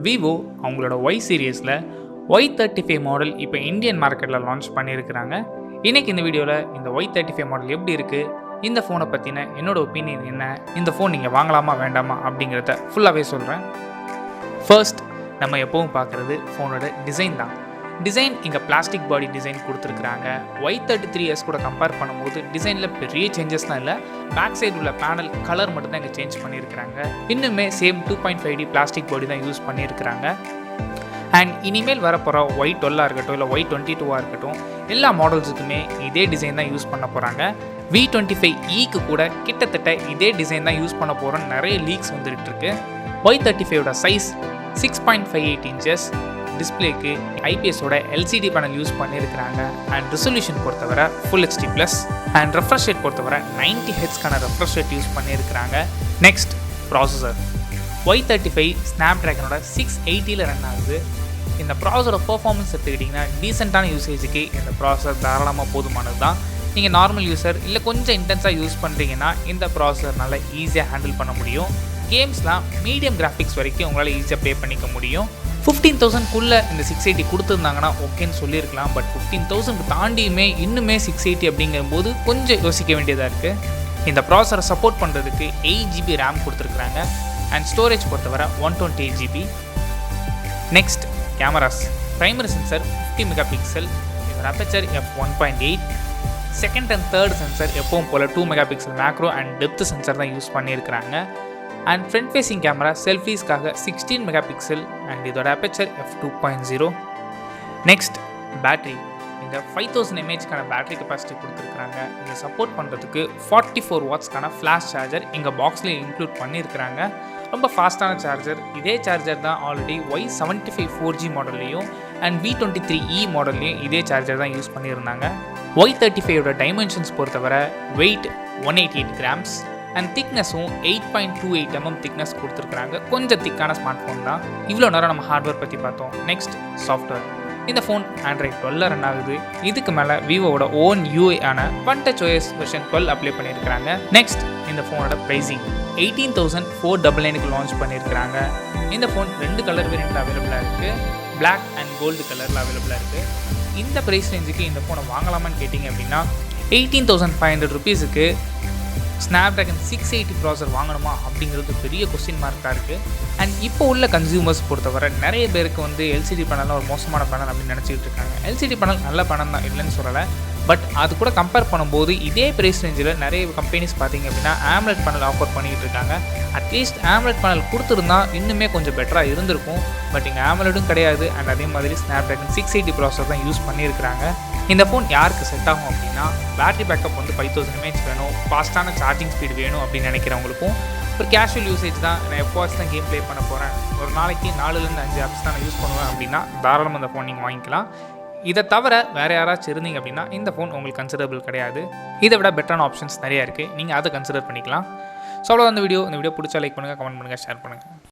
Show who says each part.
Speaker 1: Vivo அவங்களோட Y சீரிஸில் Y35 model இப்போ இந்தியன் மார்க்கெட்டில் லான்ச் பண்ணியிருக்கிறாங்க. இன்றைக்கி இந்த வீடியோவில் இந்த Y35 மாடல் எப்படி இருக்குது, இந்த ஃபோனை பற்றின என்னோட ஒப்பீனியன் என்ன, இந்த ஃபோன் நீங்கள் வாங்கலாமா வேண்டாமா அப்படிங்கிறத ஃபுல்லாகவே சொல்கிறேன். ஃபர்ஸ்ட் நம்ம எப்பவும் பார்க்குறது ஃபோனோட டிசைன் தான். டிசைன் இங்கே பிளாஸ்டிக் பாடி டிசைன் கொடுத்துருக்குறாங்க. Y33s கூட கம்பேர் பண்ணும்போது டிசைனில் பெரிய சேஞ்சஸ்லாம் இல்லை. பேக் சைடு உள்ள பேனல் கலர் மட்டும் தான் இங்கே சேஞ்ச் பண்ணியிருக்கிறாங்க. இன்னுமே சேம் 2.5D பிளாஸ்டிக் பாடி தான் யூஸ் பண்ணியிருக்கிறாங்க. அண்ட் இனிமேல் வரப்போகிற Y12 இருக்கட்டும் இல்லை Y22 இருக்கட்டும், எல்லா மாடல்ஸுக்குமே இதே டிசைன் தான் யூஸ் பண்ண போகிறாங்க. V25Eக்கு கூட கிட்டத்தட்ட இதே டிசைன் தான் யூஸ் பண்ண போகிறோன்னு நிறைய லீக்ஸ் வந்துட்டு இருக்கு. Y35ஓட சைஸ் 6.58 inches. டிஸ்பிளேக்கு ஐபிஎஸோட எல்சிடி பேனல் யூஸ் பண்ணியிருக்கிறாங்க. அண்ட் ரெசல்யூஷன் பொறுத்தவரை full HD plus and refresh rate பொறுத்தவரை 90 ஹெர்ட்ஸ்க்கான ரெஃப்ரெஷ் ரேட் யூஸ் பண்ணியிருக்கிறாங்க. நெக்ஸ்ட் ப்ராசஸர் Y35 ஸ்னாப்ட்ராகனோட 680 ரன் ஆகுது. இந்த ப்ராசஸரோட பர்ஃபார்மன்ஸ் எடுத்துக்கிட்டிங்கன்னா டீசெண்டான யூசேஜுக்கு இந்த ப்ராசஸர் தாராளமாக போதுமானது தான். நீங்கள் நார்மல் யூஸர் இல்லை கொஞ்சம் இன்டென்ஸாக யூஸ் பண்ணுறீங்கன்னா இந்த ப்ராசஸர்னால ஈஸியாக ஹேண்டில் பண்ண முடியும். கேம்ஸ்லாம் மீடியம் கிராஃபிக்ஸ் வரைக்கும் உங்களால் ஈஸியாக ப்ளே பண்ணிக்க முடியும். 15,000க்குள்ளே இந்த 680 கொடுத்துருந்தாங்கன்னா ஓகேன்னு சொல்லியிருக்கலாம். பட் 15,000க்கு தாண்டியுமே இன்னுமே 680 அப்படிங்கும்போது கொஞ்சம் யோசிக்க வேண்டியதாக இருக்குது. இந்த ப்ராசஸரை சப்போர்ட் பண்ணுறதுக்கு 8GB RAM கொடுத்துருக்குறாங்க. அண்ட் ஸ்டோரேஜ் பொறுத்தவரை 128GB. Next cameras. Primary sensor 50 megapixel, இதோட aperture f1.8. Second and third sensor எப்பவும் போல் 2 megapixel macro and depth sensor தான் யூஸ் பண்ணியிருக்கிறாங்க. அண்ட் ஃப்ரண்ட் ஃபேஸிங் கேமரா செல்ஃபீஸ்க்காக 16 மெகாபிக்சல் அண்ட் இதோட அப்பேச்சர் f2.0. Next battery. இந்த 5000 mAhக்கான பேட்டரி கெப்பாசிட்டி கொடுத்துருக்குறாங்க. இதை சப்போர்ட் பண்ணுறதுக்கு 44 வாட்ஸ்க்கான ஃப்ளாஷ் சார்ஜர் எங்கள் பாக்ஸ்லேயே இன்க்ளூட் பண்ணியிருக்கிறாங்க. ரொம்ப ஃபாஸ்ட்டான சார்ஜர். இதே சார்ஜர் தான் ஆல்ரெடி Y75 4G மாடல்லையும் அண்ட் V23E மாடல்லையும் இதே சார்ஜர் தான் யூஸ் பண்ணியிருந்தாங்க. Y35ஓட டைமென்ஷன்ஸ் பொறுத்தவரை வெயிட் 188 grams அண்ட் திக்னஸும் 8.28 mm திக்னஸ் கொடுத்துருக்குறாங்க. கொஞ்சம் திக்கான ஸ்மார்ட் ஃபோன் தான். இவ்வளோ நேரம் நம்ம ஹார்ட்வேர் பற்றி பார்த்தோம். Next software. இந்த ஃபோன் Android 12 ரன் ஆகுது. இதுக்கு மேலே விவோவோட ஓன் UI ஆன OneTouch OS வெர்ஷன் 12 அப்ளை பண்ணியிருக்கிறாங்க. நெக்ஸ்ட் இந்த ஃபோனோட ப்ரைஸிங் 18,499க்கு லான்ச் பண்ணியிருக்கிறாங்க. இந்த ஃபோன் 2 கலர் வேரியண்ட்டில் அவைலபிளாக இருக்குது. பிளாக் அண்ட் கோல்டு கலரில் அவைலபிளாக இருக்குது. இந்த ப்ரைஸ் ரேஞ்சுக்கு இந்த ஃபோனை வாங்கலாமான்னு கேட்டிங்க அப்படின்னா 18,500 rupeesக்கு ஸ்னாப்ட்ராகன் 680 ப்ராசஸர் வாங்கணுமா அப்படிங்கிறது பெரிய கொஸ்டின் மார்க்காக இருக்குது. அண்ட் இப்போ உள்ள கன்சியூமர்ஸ் பொறுத்தவரை நிறைய பேருக்கு வந்து எல்சிடி பேனல்லாம் ஒரு மோசமான பேனல் அப்படின்னு நினச்சிக்கிட்டு இருக்காங்க. எல்சிடி பேனல் நல்ல பேனல் தான், இல்லைன்னு சொல்லலை. பட் அது கூட கம்பேர் பண்ணும்போது இதே ப்ரைஸ் ரேஞ்சில் நிறைய கம்பெனிஸ் பார்த்திங்க அப்படின்னா ஆம்லெட் பேனல் ஆஃபர் பண்ணிக்கிட்டு இருக்காங்க. அட்லீஸ்ட் ஆம்லெட் பேனல் கொடுத்துருந்தா இன்னுமே கொஞ்சம் பெட்டராக இருந்திருக்கும். பட் இங்கே ஆம்லெட்டும் கிடையாது. அண்ட் அதே மாதிரி ஸ்னாப்ட்ராகன் 680 ப்ராசஸர் தான் யூஸ் பண்ணியிருக்கிறாங்க. இந்த ஃபோன் யாருக்கு செட் ஆகும் அப்படின்னா பேட்டரி பேக்கப் வந்து 5000 mAh வேணும், ஃபாஸ்ட்டான சார்ஜிங் ஸ்பீடு வேணும் அப்படின்னு நினைக்கிறவங்களுக்கும், ஒரு கேஷுவல் யூசேஜ் தான், நான் எப்போவாச்சும் தான் கேம் ப்ளே பண்ண போகிறேன், ஒரு நாளைக்கு 4-5 ஆப்ஸ் தான் நான் யூஸ் பண்ணுவேன் அப்படின்னா தாராளமாக இந்த ஃபோன் நீங்கள் வாங்கிக்கலாம். இதை தவிர வேறு யாராச்சும் இருந்தீங்க அப்படின்னா இந்த ஃபோன் உங்களுக்கு கன்சிடரபிள் கிடையாது. இதை விட பெட்டரான ஆப்ஷன்ஸ் நிறையா இருக்குது. நீங்கள் அதை கன்சிடர் பண்ணிக்கலாம். ஸோ அவ்வளோ இந்த வீடியோ பிடிச்சா லைக் பண்ணுங்கள், கமெண்ட் பண்ணுங்கள், ஷேர் பண்ணுங்கள்.